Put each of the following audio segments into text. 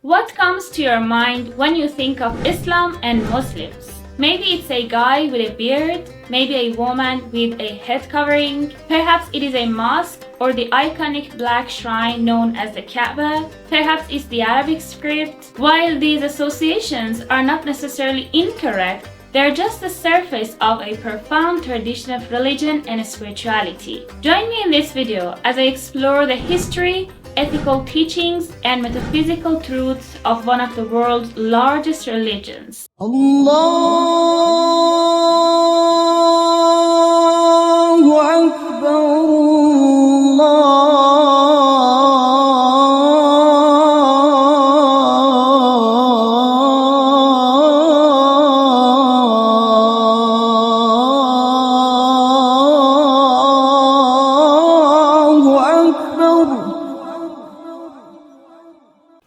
What comes to your mind when you think of Islam and Muslims? Maybe it's a guy with a beard, maybe a woman with a head covering, perhaps it is a mosque or the iconic black shrine known as the Kaaba, perhaps it's the Arabic script. While these associations are not necessarily incorrect, they are just the surface of a profound tradition of religion and spirituality. Join me in this video as I explore the history, ethical teachings, and metaphysical truths of one of the world's largest religions. Allahu Akbar,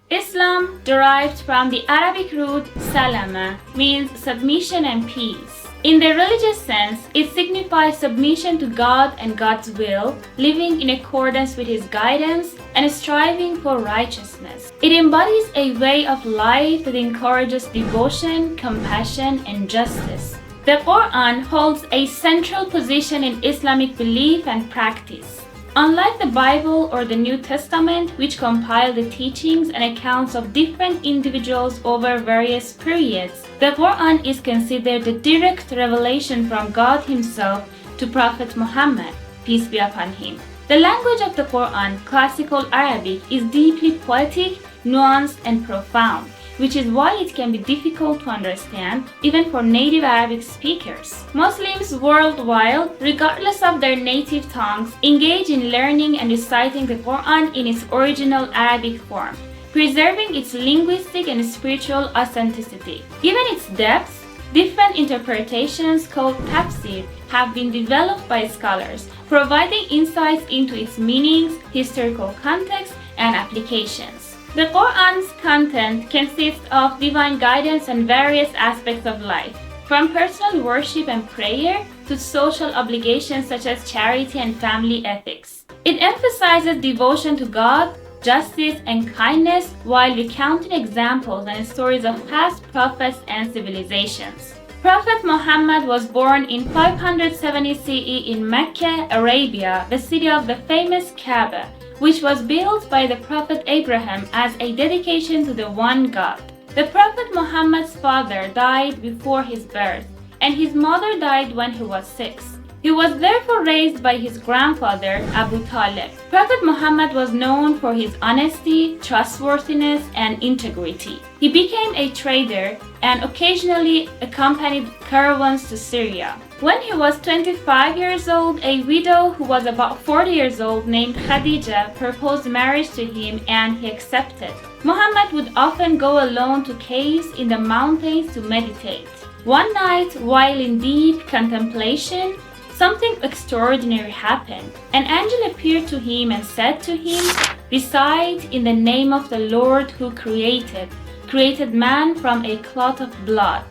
Islam, derived from the Arabic root salama, means submission and peace. In the religious sense, it signifies submission to God and God's will, living in accordance with His guidance, and striving for righteousness. It embodies a way of life that encourages devotion, compassion, and justice. The Quran holds a central position in Islamic belief and practice. Unlike the Bible or the New Testament, which compile the teachings and accounts of different individuals over various periods, the Quran is considered the direct revelation from God Himself to Prophet Muhammad, peace be upon him. The language of the Quran, classical Arabic, is deeply poetic, nuanced, and profound, which is why it can be difficult to understand even for native Arabic speakers. Muslims worldwide, regardless of their native tongues, engage in learning and reciting the Quran in its original Arabic form, preserving its linguistic and spiritual authenticity. Given its depth, different interpretations called tafsir have been developed by scholars, providing insights into its meanings, historical context, and applications. The Quran's content consists of divine guidance on various aspects of life, from personal worship and prayer to social obligations such as charity and family ethics. It emphasizes devotion to God, justice, and kindness while recounting examples and stories of past prophets and civilizations. Prophet Muhammad was born in 570 CE in Mecca, Arabia, the city of the famous Kaaba, which was built by the Prophet Abraham as a dedication to the one God. The Prophet Muhammad's father died before his birth, and his mother died when he was 6. He was therefore raised by his grandfather, Abu Talib. Prophet Muhammad was known for his honesty, trustworthiness, and integrity. He became a trader and occasionally accompanied caravans to Syria. When he was 25 years old, a widow who was about 40 years old named Khadija proposed marriage to him and he accepted. Muhammad would often go alone to caves in the mountains to meditate. One night, while in deep contemplation, something extraordinary happened. An angel appeared to him and said to him, "Recite in the name of the Lord who created man from a clot of blood.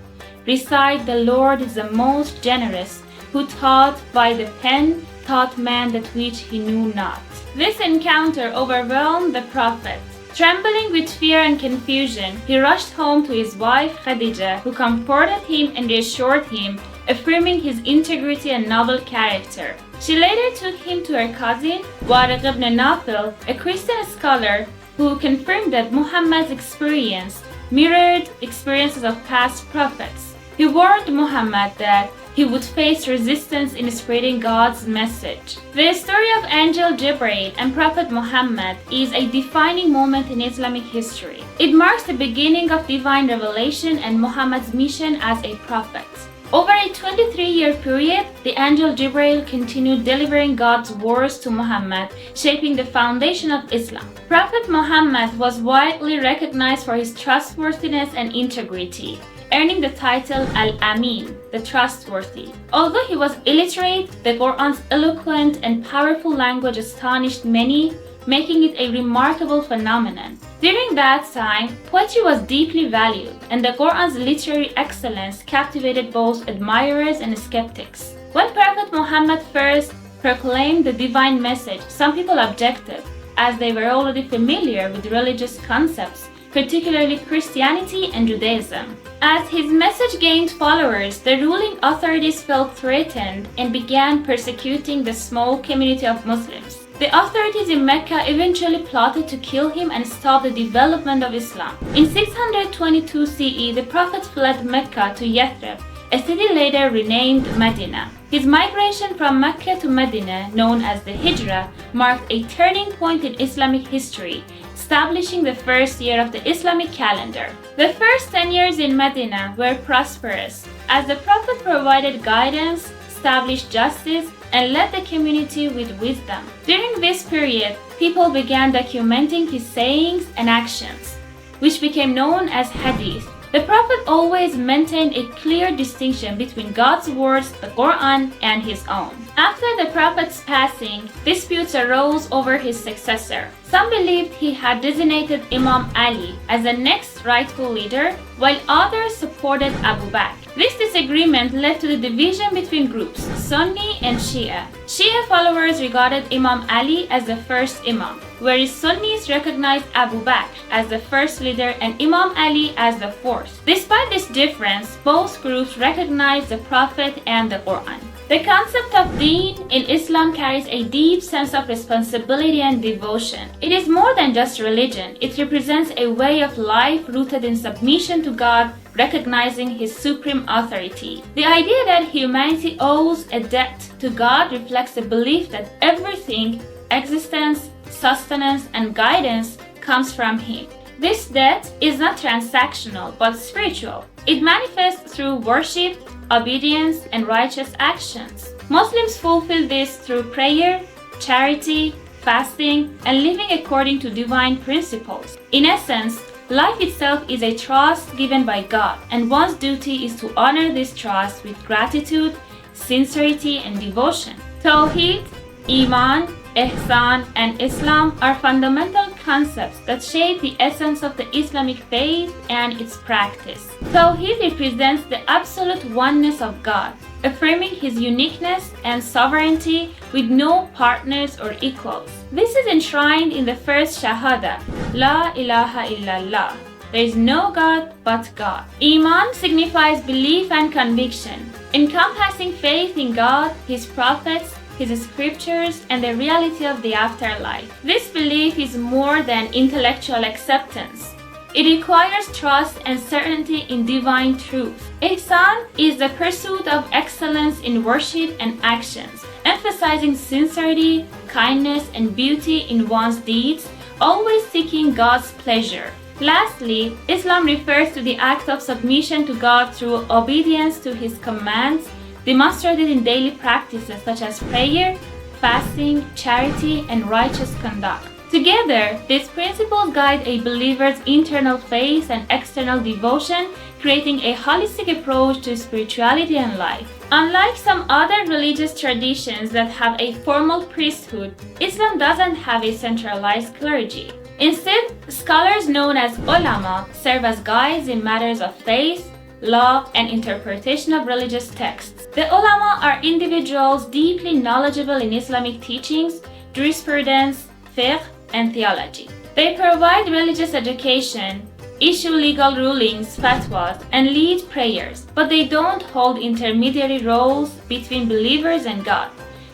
Recite, the Lord is the most generous, who taught by the pen, taught man that which he knew not." This encounter overwhelmed the prophet. Trembling with fear and confusion, he rushed home to his wife Khadija, who comforted him and reassured him, affirming his integrity and noble character. She later took him to her cousin, Waraq ibn Nawfal, a Christian scholar who confirmed that Muhammad's experience mirrored experiences of past prophets. He warned Muhammad that he would face resistance in spreading God's message. The story of Angel Jibreel and Prophet Muhammad is a defining moment in Islamic history. It marks the beginning of divine revelation and Muhammad's mission as a prophet. Over a 23-year period, the angel Jibreel continued delivering God's words to Muhammad, shaping the foundation of Islam. Prophet Muhammad was widely recognized for his trustworthiness and integrity, earning the title Al-Amin, the trustworthy. Although he was illiterate, the Quran's eloquent and powerful language astonished many, making it a remarkable phenomenon. During that time, poetry was deeply valued, and the Quran's literary excellence captivated both admirers and skeptics. When Prophet Muhammad first proclaimed the divine message, some people objected, as they were already familiar with religious concepts particularly Christianity and Judaism. As his message gained followers, the ruling authorities felt threatened and began persecuting the small community of Muslims. The authorities in Mecca eventually plotted to kill him and stop the development of Islam. In 622 CE, the Prophet fled Mecca to Yathrib, a city later renamed Medina. His migration from Mecca to Medina, known as the Hijrah, marked a turning point in Islamic history, establishing the first year of the Islamic calendar. The first 10 years in Medina were prosperous, as the Prophet provided guidance, established justice, and led the community with wisdom. During this period, people began documenting his sayings and actions, which became known as hadith. The Prophet always maintained a clear distinction between God's words, the Quran, and his own. After the Prophet's passing, disputes arose over his successor. Some believed he had designated Imam Ali as the next rightful leader, while others supported Abu Bakr. This disagreement led to the division between groups, Sunni and Shia. Shia followers regarded Imam Ali as the first Imam, whereas Sunnis recognized Abu Bakr as the first leader and Imam Ali as the fourth. Despite this difference, both groups recognized the Prophet and the Quran. The concept of deen in Islam carries a deep sense of responsibility and devotion. It is more than just religion. It represents a way of life rooted in submission to God, recognizing His supreme authority. The idea that humanity owes a debt to God reflects the belief that everything, existence, sustenance, and guidance comes from Him. This debt is not transactional but spiritual. It manifests through worship, obedience, and righteous actions. Muslims fulfill this through prayer, charity, fasting, and living according to divine principles. In essence, life itself is a trust given by God, and one's duty is to honor this trust with gratitude, sincerity, and devotion. Tawheed, Iman, Ihsan, and Islam are fundamental concepts that shape the essence of the Islamic faith and its practice. Tawheed represents the absolute oneness of God, affirming His uniqueness and sovereignty with no partners or equals. This is enshrined in the first Shahada, La ilaha illallah. There is no God but God. Iman signifies belief and conviction, encompassing faith in God, His prophets, His scriptures, and the reality of the afterlife. This belief is more than intellectual acceptance. It requires trust and certainty in divine truth. Ihsan is the pursuit of excellence in worship and actions, emphasizing sincerity, kindness, and beauty in one's deeds, always seeking God's pleasure. Lastly, Islam refers to the act of submission to God through obedience to His commands, demonstrated in daily practices such as prayer, fasting, charity, and righteous conduct. Together, these principles guide a believer's internal faith and external devotion, creating a holistic approach to spirituality and life. Unlike some other religious traditions that have a formal priesthood, Islam doesn't have a centralized clergy. Instead, scholars known as ulama serve as guides in matters of faith, law, and interpretation of religious texts. The ulama are individuals deeply knowledgeable in Islamic teachings, jurisprudence, fiqh, and theology. They provide religious education, issue legal rulings, fatwas, and lead prayers, but they don't hold intermediary roles between believers and God.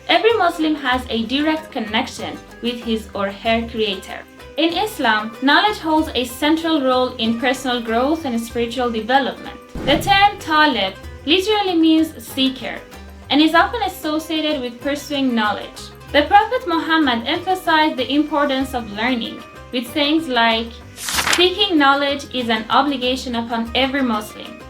Every Muslim has a direct connection with his or her Creator. In Islam, knowledge holds a central role in personal growth and spiritual development. The term talib literally means seeker and is often associated with pursuing knowledge. The Prophet Muhammad emphasized the importance of learning with sayings like, "Seeking knowledge is an obligation upon every Muslim,"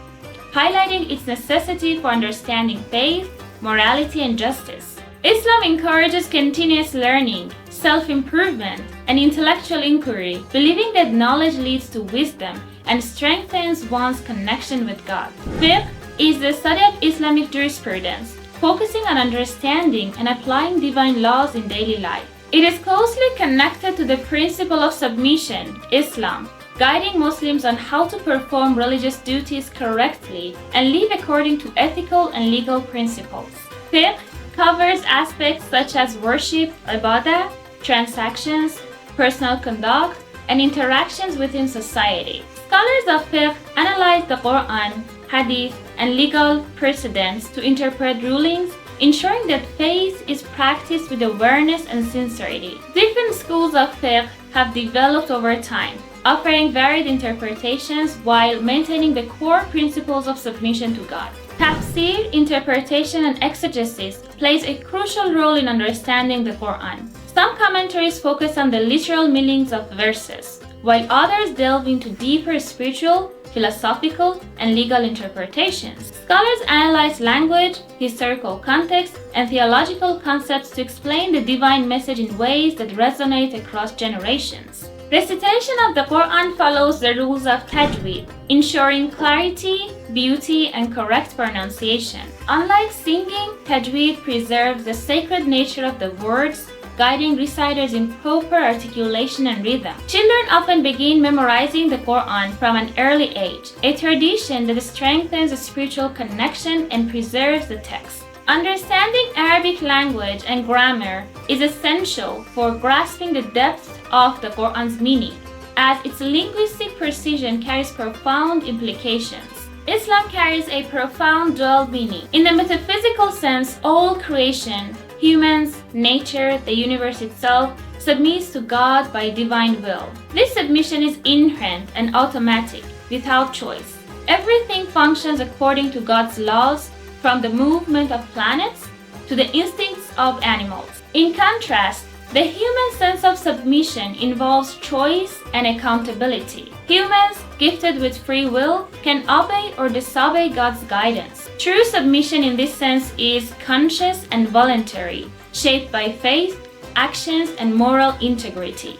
highlighting its necessity for understanding faith, morality, and justice. Islam encourages continuous learning, self-improvement, and intellectual inquiry, believing that knowledge leads to wisdom and strengthens one's connection with God. Fiqh is the study of Islamic jurisprudence, focusing on understanding and applying divine laws in daily life. It is closely connected to the principle of submission, Islam, guiding Muslims on how to perform religious duties correctly and live according to ethical and legal principles. Fiqh covers aspects such as worship, ibadah, transactions, personal conduct, and interactions within society. Scholars of fiqh analyze the Quran, hadith, and legal precedents to interpret rulings, ensuring that faith is practiced with awareness and sincerity. Different schools of fiqh have developed over time, offering varied interpretations while maintaining the core principles of submission to God. Tafsir, interpretation, and exegesis plays a crucial role in understanding the Quran. Some commentaries focus on the literal meanings of verses, while others delve into deeper spiritual, philosophical, and legal interpretations. Scholars analyze language, historical context, and theological concepts to explain the divine message in ways that resonate across generations. Recitation of the Quran follows the rules of tajweed, ensuring clarity, beauty, and correct pronunciation. Unlike singing, tajweed preserves the sacred nature of the words, guiding reciters in proper articulation and rhythm. Children often begin memorizing the Quran from an early age, a tradition that strengthens a spiritual connection and preserves the text. Understanding Arabic language and grammar is essential for grasping the depth of the Quran's meaning, as its linguistic precision carries profound implications. Islam carries a profound dual meaning. In the metaphysical sense, all creation, humans, nature, the universe itself, submits to God by divine will. This submission is inherent and automatic, without choice. Everything functions according to God's laws, from the movement of planets to the instincts of animals. In contrast, the human sense of submission involves choice and accountability. Humans, gifted with free will, can obey or disobey God's guidance. True submission in this sense is conscious and voluntary, shaped by faith, actions, and moral integrity.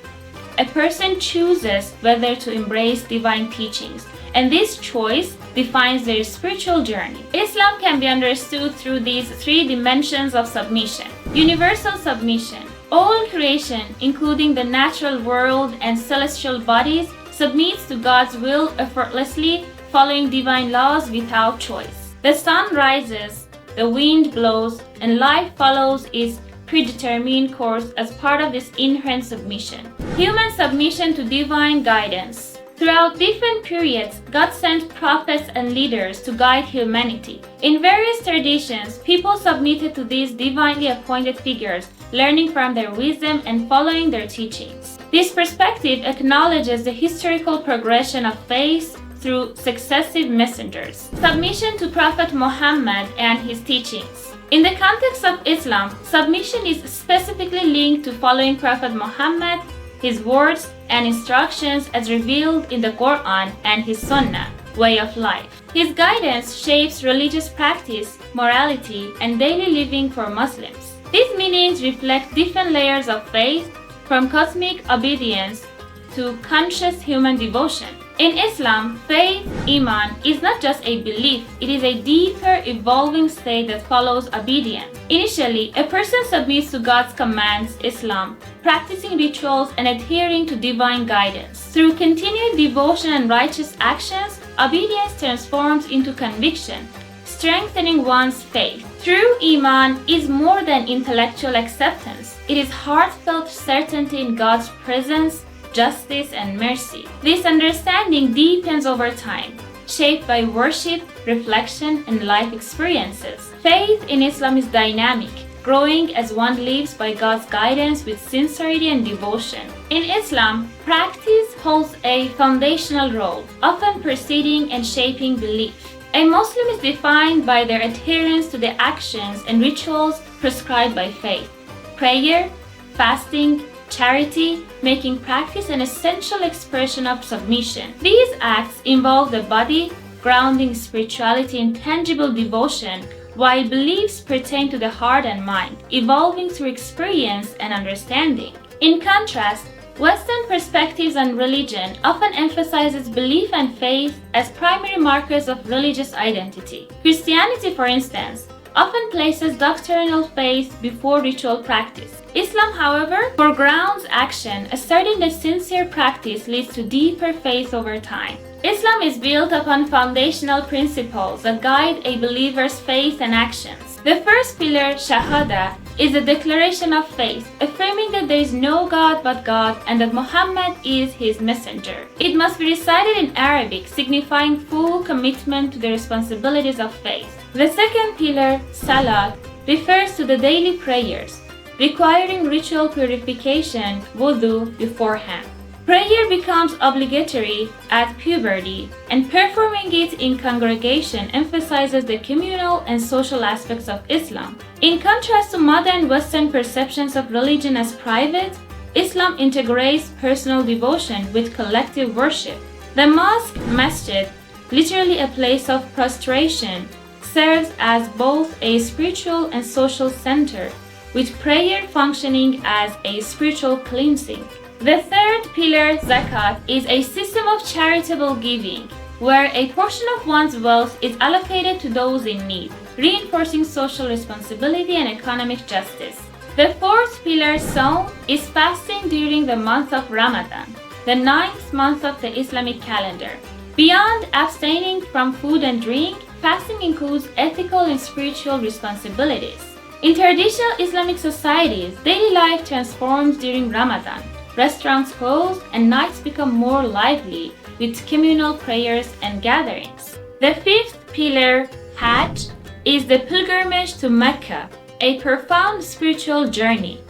A person chooses whether to embrace divine teachings, and this choice defines their spiritual journey. Islam can be understood through these three dimensions of submission. Universal submission. All creation, including the natural world and celestial bodies, submits to God's will effortlessly, following divine laws without choice. The sun rises, the wind blows, and life follows its predetermined course as part of this inherent submission. Human submission to divine guidance. Throughout different periods, God sent prophets and leaders to guide humanity. In various traditions, people submitted to these divinely appointed figures, learning from their wisdom and following their teachings. This perspective acknowledges the historical progression of faith through successive messengers. Submission to Prophet Muhammad and his teachings. In the context of Islam, submission is specifically linked to following Prophet Muhammad, his words and instructions as revealed in the Quran, and his Sunnah, way of life. His guidance shapes religious practice, morality, and daily living for Muslims. These meanings reflect different layers of faith, from cosmic obedience to conscious human devotion. In Islam, faith, iman, is not just a belief, it is a deeper, evolving state that follows obedience. Initially, a person submits to God's commands, Islam, practicing rituals and adhering to divine guidance. Through continued devotion and righteous actions, obedience transforms into conviction, strengthening one's faith. True iman is more than intellectual acceptance. It is heartfelt certainty in God's presence, justice, and mercy. This understanding deepens over time, shaped by worship, reflection, and life experiences. Faith in Islam is dynamic, growing as one lives by God's guidance with sincerity and devotion. In Islam, practice holds a foundational role, often preceding and shaping belief. A Muslim is defined by their adherence to the actions and rituals prescribed by faith. Prayer, fasting, charity, making practice an essential expression of submission. These acts involve the body, grounding spirituality in tangible devotion, while beliefs pertain to the heart and mind, evolving through experience and understanding. In contrast, Western perspectives on religion often emphasizes belief and faith as primary markers of religious identity. Christianity, for instance, often places doctrinal faith before ritual practice. Islam, however, foregrounds action, asserting that sincere practice leads to deeper faith over time. Islam is built upon foundational principles that guide a believer's faith and actions. The first pillar, Shahada, is a declaration of faith, affirming that there is no God but God and that Muhammad is his messenger. It must be recited in Arabic, signifying full commitment to the responsibilities of faith. The second pillar, Salat, refers to the daily prayers, requiring ritual purification, wudu, beforehand. Prayer becomes obligatory at puberty, and performing it in congregation emphasizes the communal and social aspects of Islam. In contrast to modern Western perceptions of religion as private, Islam integrates personal devotion with collective worship. The mosque, masjid, literally a place of prostration, serves as both a spiritual and social center, with prayer functioning as a spiritual cleansing. The third pillar, Zakat, is a system of charitable giving, where a portion of one's wealth is allocated to those in need, reinforcing social responsibility and economic justice. The fourth pillar, Saum, is fasting during the month of Ramadan, the ninth month of the Islamic calendar. Beyond abstaining from food and drink, fasting includes ethical and spiritual responsibilities. In traditional Islamic societies, daily life transforms during Ramadan. Restaurants close and nights become more lively with communal prayers and gatherings. The fifth pillar, Hajj, is the pilgrimage to Mecca, a profound spiritual journey.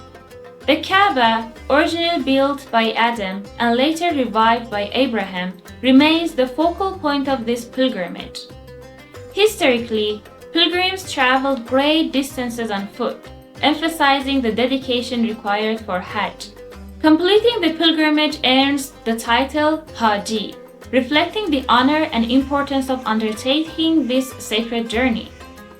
The Kaaba, originally built by Adam and later revived by Abraham, remains the focal point of this pilgrimage. Historically, pilgrims traveled great distances on foot, emphasizing the dedication required for Hajj. Completing the pilgrimage earns the title Haji, reflecting the honor and importance of undertaking this sacred journey.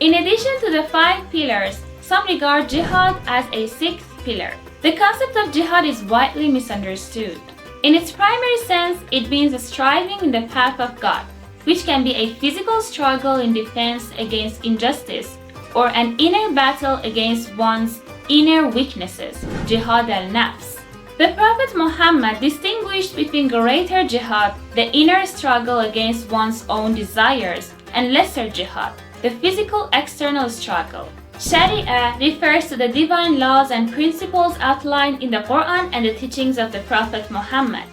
In addition to the 5 pillars, some regard jihad as a 6th pillar. The concept of jihad is widely misunderstood. In its primary sense, it means a striving in the path of God, which can be a physical struggle in defense against injustice or an inner battle against one's inner weaknesses, jihad al-nafs. The Prophet Muhammad distinguished between greater jihad, the inner struggle against one's own desires, and lesser jihad, the physical external struggle. Sharia refers to the divine laws and principles outlined in the Quran and the teachings of the Prophet Muhammad,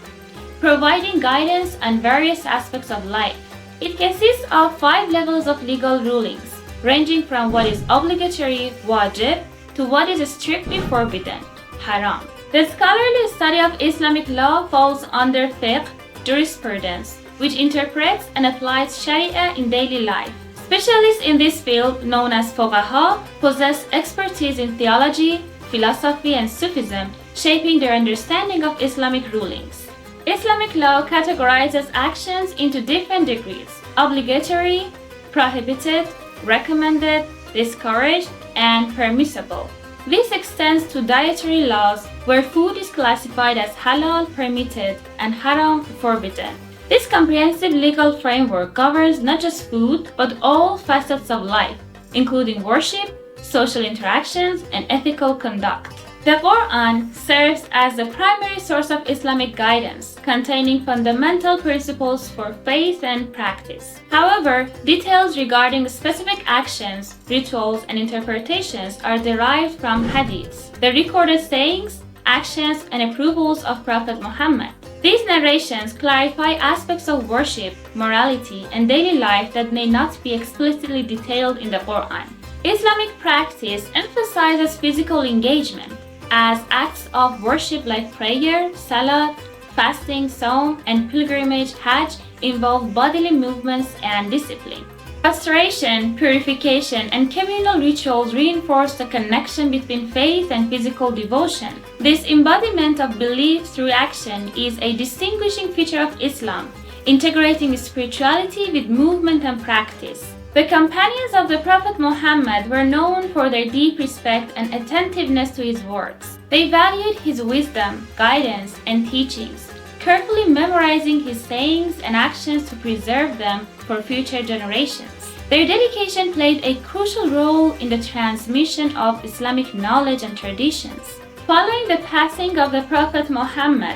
providing guidance on various aspects of life. It consists of 5 levels of legal rulings, ranging from what is obligatory, wajib, to what is strictly forbidden, haram. The scholarly study of Islamic law falls under fiqh, jurisprudence, which interprets and applies Sharia in daily life. Specialists in this field, known as fuqaha, possess expertise in theology, philosophy, and Sufism, shaping their understanding of Islamic rulings. Islamic law categorizes actions into different degrees: obligatory, prohibited, recommended, discouraged, and permissible. This extends to dietary laws, where food is classified as halal permitted and haram forbidden. This comprehensive legal framework governs not just food, but all facets of life, including worship, social interactions, and ethical conduct. The Quran serves as the primary source of Islamic guidance, containing fundamental principles for faith and practice. However, details regarding specific actions, rituals, and interpretations are derived from hadiths, the recorded sayings, actions, and approvals of Prophet Muhammad. These narrations clarify aspects of worship, morality, and daily life that may not be explicitly detailed in the Quran. Islamic practice emphasizes physical engagement, as acts of worship like prayer, salat, fasting, saum, and pilgrimage hajj involve bodily movements and discipline. Prostration, purification, and communal rituals reinforce the connection between faith and physical devotion. This embodiment of belief through action is a distinguishing feature of Islam, integrating spirituality with movement and practice. The companions of the Prophet Muhammad were known for their deep respect and attentiveness to his words. They valued his wisdom, guidance, and teachings, carefully memorizing his sayings and actions to preserve them for future generations. Their dedication played a crucial role in the transmission of Islamic knowledge and traditions. Following the passing of the Prophet Muhammad,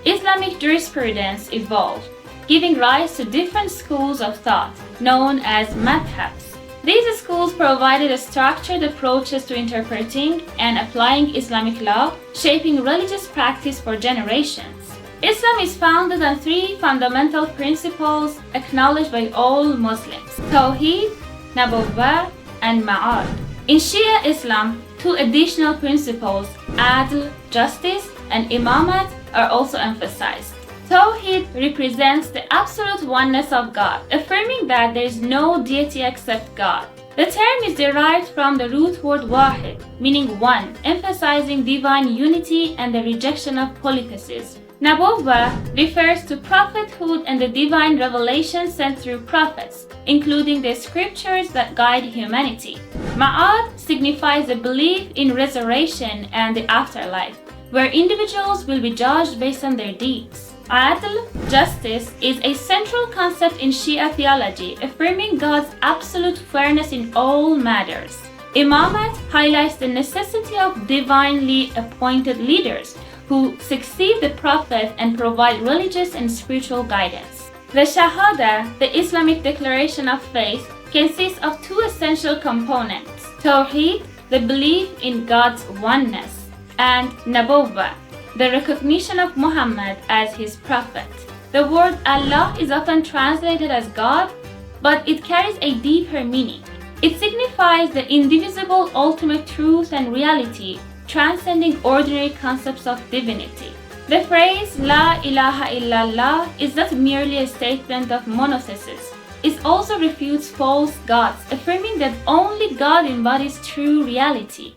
Islamic jurisprudence evolved, giving rise to different schools of thought, known as metaphysical. These schools provided structured approaches to interpreting and applying Islamic law, shaping religious practice for generations. Islam is founded on three fundamental principles acknowledged by all Muslims: Tawheed, Nabuwwah, and Ma'ad. In Shia Islam, two additional principles, Adl, justice, and Imamat, are also emphasized. Tawheed represents the absolute oneness of God, affirming that there is no deity except God. The term is derived from the root word wahid, meaning one, emphasizing divine unity and the rejection of polytheism. Nabuwwah refers to prophethood and the divine revelation sent through prophets, including the scriptures that guide humanity. Ma'ad signifies a belief in resurrection and the afterlife, where individuals will be judged based on their deeds. Adl, justice, is a central concept in Shia theology, affirming God's absolute fairness in all matters. Imamat highlights the necessity of divinely appointed leaders who succeed the prophet and provide religious and spiritual guidance. The Shahada, the Islamic declaration of faith, consists of two essential components: Tawheed, the belief in God's oneness, and Nabuwwah, the recognition of Muhammad as his prophet. The word Allah is often translated as God, but it carries a deeper meaning. It signifies the indivisible ultimate truth and reality, transcending ordinary concepts of divinity. The phrase La ilaha illallah is not merely a statement of monotheism. It also refutes false gods, affirming that only God embodies true reality.